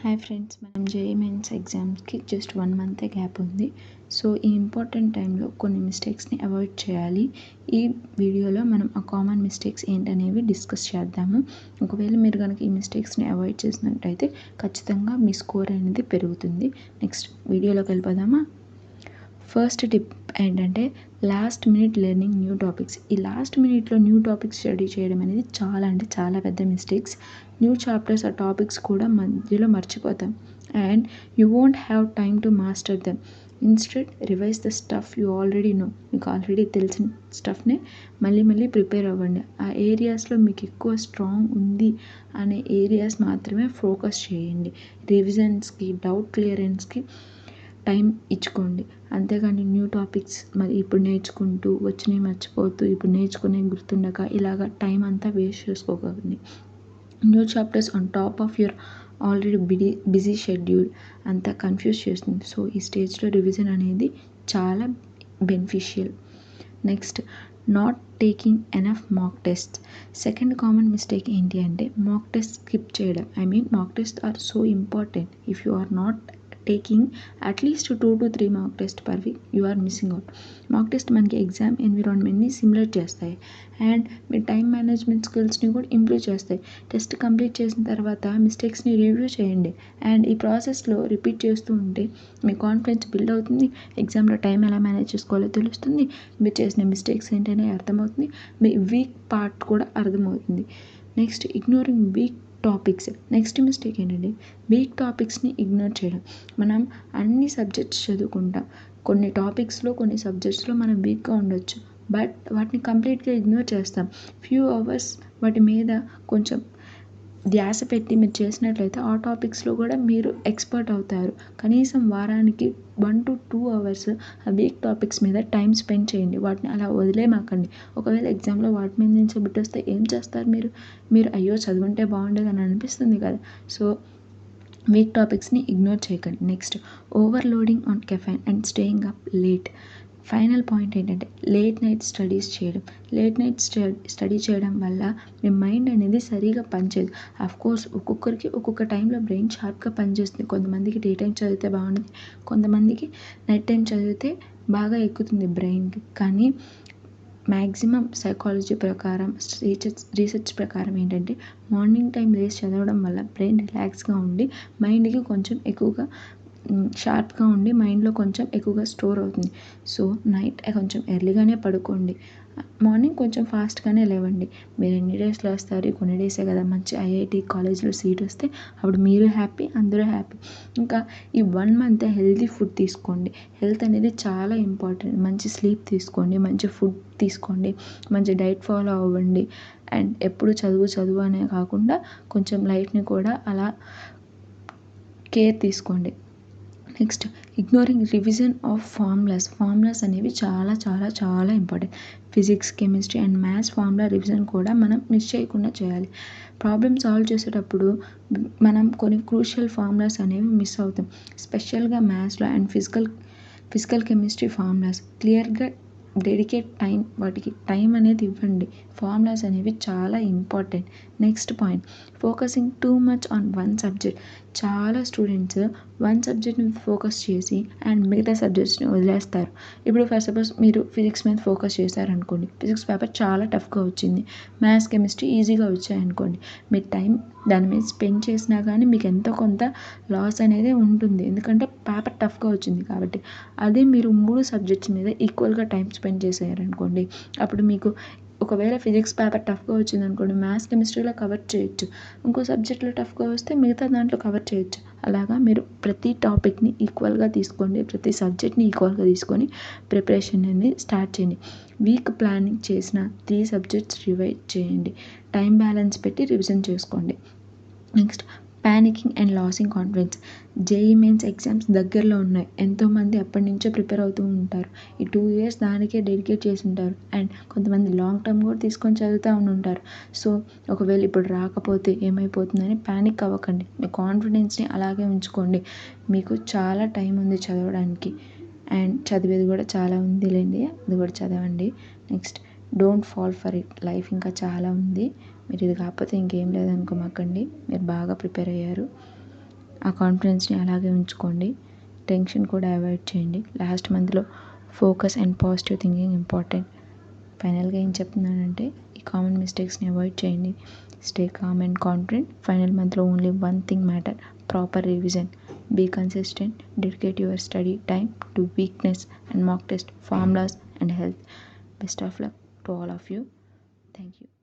Hi friends, మనం JEE mains ఎగ్జామ్స్కి just 1 మంతే gap ఉంది. సో ఈ ఇంపార్టెంట్ టైంలో కొన్ని మిస్టేక్స్ని అవాయిడ్ చేయాలి. ఈ వీడియోలో మనం ఆ కామన్ మిస్టేక్స్ ఏంటనేవి డిస్కస్ చేద్దాము. ఒకవేళ మీరు కనుక ఈ మిస్టేక్స్ని అవాయిడ్ చేసినట్టయితే ఖచ్చితంగా మీ స్కోర్ అనేది పెరుగుతుంది. నెక్స్ట్ వీడియోలోకి వెళ్ళిపోదామా. ఫస్ట్ టిప్ ఏంటంటే last minute learning new topics. ఈ లాస్ట్ మినిట్లో న్యూ టాపిక్స్ స్టడీ చేయడం అనేది చాలా పెద్ద మిస్టేక్స్. న్యూ చాప్టర్స్ ఆ టాపిక్స్ కూడా మధ్యలో మర్చిపోతాం and you won't have time to master them. Instead revise the stuff you already know. మీకు ఆల్రెడీ తెలిసిన స్టఫ్ని మళ్ళీ ప్రిపేర్ అవ్వండి. ఆ ఏరియాస్లో మీకు ఎక్కువ స్ట్రాంగ్ ఉంది అనే ఏరియాస్ మాత్రమే ఫోకస్ చేయండి. రివిజన్స్కి, డౌట్ క్లియరెన్స్కి టైం ఇచ్చుకోండి. అంతేగాని న్యూ టాపిక్స్ మరి ఇప్పుడు నేర్చుకుంటూ వచ్చినవి మర్చిపోతూ ఇప్పుడు నేర్చుకునే గుర్తుండక ఇలాగ టైం అంతా వేస్ట్ చేసుకోకండి. New chapters on top of your already busy schedule అంతా కన్ఫ్యూజ్ చేస్తుంది. సో ఈ స్టేజ్లో రివిజన్ అనేది చాలా beneficial. Next, not taking enough mock test. Second common mistake ఏంటి అంటే మాక్ టెస్ట్ స్కిప్ చేయడం. Mock test are so important. If you are not taking at least 2 to 3 mock test per week you are missing out. Mock test మనకి exam ఎన్విరాన్మెంట్ని simulate చేస్తాయి and మీ time management స్కిల్స్ని కూడా improve చేస్తాయి. Test complete చేసిన తర్వాత మిస్టేక్స్ని రివ్యూ చేయండి అండ్ ఈ ప్రాసెస్లో రిపీట్ చేస్తూ ఉంటే మీ కాన్ఫిడెన్స్ బిల్డ్ అవుతుంది. ఎగ్జామ్లో టైం ఎలా మేనేజ్ చేసుకోవాలో తెలుస్తుంది. మీరు చేసిన మిస్టేక్స్ ఏంటనే అర్థమవుతుంది. మీ వీక్ పార్ట్ కూడా అర్థమవుతుంది. Next, ignoring week topics. Next mistake ఏంటంటే వీక్ టాపిక్స్ని ఇగ్నోర్ చేయడం. మనం అన్ని సబ్జెక్ట్స్ చదువుకుంటాం. కొన్ని టాపిక్స్లో కొన్ని సబ్జెక్ట్స్లో మనం వీక్గా ఉండొచ్చు, బట్ వాటిని కంప్లీట్గా ఇగ్నోర్ చేస్తాం. ఫ్యూ అవర్స్ వాటి మీద కొంచెం ధ్యాస పెట్టి మీరు చేసినట్లయితే ఆ టాపిక్స్లో కూడా మీరు ఎక్స్పర్ట్ అవుతారు. కనీసం వారానికి 1 to 2 hours ఆ వీక్ టాపిక్స్ మీద టైం స్పెండ్ చేయండి. వాటిని అలా వదిలేమాకండి. ఒకవేళ ఎగ్జామ్లో వాటి మీద నుంచి బిట్ వస్తే ఏం చేస్తారు మీరు అయ్యో చదువుంటే బాగుండేది అని అనిపిస్తుంది కదా. సో వీక్ టాపిక్స్ని ఇగ్నోర్ చేయకండి. Next, overloading on caffeine and staying up late. Final point ఏంటంటే లేట్ నైట్ స్టడీస్ చేయడం. లేట్ నైట్ స్టడీ చేయడం వల్ల మీ మైండ్ అనేది సరిగా పనిచేయదు. అఫ్కోర్స్ ఒక్కొక్కరికి ఒక్కొక్క టైంలో బ్రెయిన్ షార్ప్గా పనిచేస్తుంది. కొంతమందికి డే టైం చదివితే బాగుంటుంది, కొంతమందికి నైట్ టైం చదివితే బాగా ఎక్కుతుంది బ్రెయిన్కి. కానీ మ్యాక్సిమం సైకాలజీ ప్రకారం, రీసెర్చ్ ప్రకారం ఏంటంటే మార్నింగ్ టైం లేసి చదవడం వల్ల బ్రెయిన్ రిలాక్స్గా ఉండి మైండ్కి కొంచెం ఎక్కువగా షార్ప్గా ఉండి మైండ్లో కొంచెం ఎక్కువగా స్టోర్ అవుతుంది. సో నైట్ కొంచెం ఎర్లీగానే పడుకోండి, మార్నింగ్ కొంచెం ఫాస్ట్గానే లేవండి. మీరు ఎన్ని డేస్లో వస్తారు, కొన్ని డేసే కదా. మంచి ఐఐటి కాలేజ్లో సీట్ వస్తే అప్పుడు మీరు హ్యాపీ, అందరూ హ్యాపీ. ఇంకా ఈ 1 month హెల్తీ ఫుడ్ తీసుకోండి. హెల్త్ అనేది చాలా ఇంపార్టెంట్. మంచి స్లీప్ తీసుకోండి, మంచి ఫుడ్ తీసుకోండి, మంచి డైట్ ఫాలో అవ్వండి అండ్ ఎప్పుడు చదువు అనే కాకుండా కొంచెం లైఫ్ని కూడా అలా కేర్ తీసుకోండి. Next, ignoring revision of formulas అనేవి చాలా important. Physics, chemistry and maths formula revision కూడా మనం మిస్ చేయకుండా చేయాలి. ప్రాబ్లమ్ సాల్వ్ చేసేటప్పుడు మనం కొన్ని క్రూషియల్ ఫార్ములాస్ అనేవి మిస్ అవుతాం. స్పెషల్గా మ్యాథ్స్లో అండ్ ఫిజికల్ కెమిస్ట్రీ ఫార్ములాస్ క్లియర్గా డెడికేట్ టైం, వాటికి టైం అనేది ఇవ్వండి. ఫార్ములాస్ అనేవి చాలా important. Next point, focusing too much on one subject. చాలా స్టూడెంట్స్ వన్ సబ్జెక్ట్ని ఫోకస్ చేసి అండ్ మిగతా సబ్జెక్ట్స్ని వదిలేస్తారు. ఇప్పుడు ఫర్ సపోజ్ మీరు ఫిజిక్స్ మీద ఫోకస్ చేశారనుకోండి, ఫిజిక్స్ పేపర్ చాలా టఫ్గా వచ్చింది, మ్యాథ్స్, కెమిస్ట్రీ ఈజీగా వచ్చాయనుకోండి, మీ టైం దాని మీద స్పెండ్ చేసినా కానీ మీకు ఎంతో కొంత లాస్ అనేది ఉంటుంది. ఎందుకంటే పేపర్ టఫ్గా వచ్చింది కాబట్టి. అదే మీరు 3 సబ్జెక్ట్స్ మీద ఈక్వల్గా టైం స్పెండ్ చేశారనుకోండి, అప్పుడు మీకు ఒకవేళ ఫిజిక్స్ పేపర్ టఫ్గా వచ్చింది అనుకోండి, మ్యాథ్స్, కెమిస్ట్రీలో కవర్ చేయొచ్చు. ఇంకో సబ్జెక్ట్లో టఫ్గా వస్తే మిగతా దాంట్లో కవర్ చేయొచ్చు. అలాగా మీరు ప్రతి టాపిక్ని ఈక్వల్గా తీసుకోండి, ప్రతి సబ్జెక్ట్ని ఈక్వల్గా తీసుకొని ప్రిపరేషన్ అనేది స్టార్ట్ చేయండి. వీక్ ప్లానింగ్ చేసిన 3 సబ్జెక్ట్స్ రివైజ్ చేయండి. టైం బ్యాలెన్స్ పెట్టి రివిజన్ చేసుకోండి. Next, panicking and losing confidence. JEE mains exams దగ్గరలో ఉన్నాయి. ఎంతోమంది అప్పటి నుంచో ప్రిపేర్ అవుతూ ఉంటారు. ఈ 2 years దానికే డెడికేట్ చేసి ఉంటారు అండ్ కొంతమంది లాంగ్ టర్మ్ కూడా తీసుకొని చదువుతూ ఉంటారు. సో ఒకవేళ ఇప్పుడు రాకపోతే ఏమైపోతుందని ప్యానిక్ అవ్వకండి. మీ కాన్ఫిడెన్స్ని అలాగే ఉంచుకోండి. మీకు చాలా టైం ఉంది చదవడానికి అండ్ చదివేది కూడా చాలా ఉందిలేండి, అది కూడా చదవండి. Next, don't fall for it. Life ఇంకా చాలా ఉంది. మీరు ఇది కాకపోతే ఇంకేం లేదనుకోమాకండి. మీరు బాగా ప్రిపేర్ అయ్యారు. ఆ కాన్ఫిడెన్స్ని అలాగే ఉంచుకోండి. టెన్షన్ కూడా అవాయిడ్ చేయండి. లాస్ట్ మంత్లో focus and positive thinking important. ఫైనల్గా ఏం చెప్తున్నానంటే ఈ కామన్ మిస్టేక్స్ని అవాయిడ్ చేయండి. Stay calm and confident. Final మంత్లో only one thing matter, proper revision. Be consistent, dedicate your study time to weakness and mock test formulas and health. Best of luck to all of you. Thank you.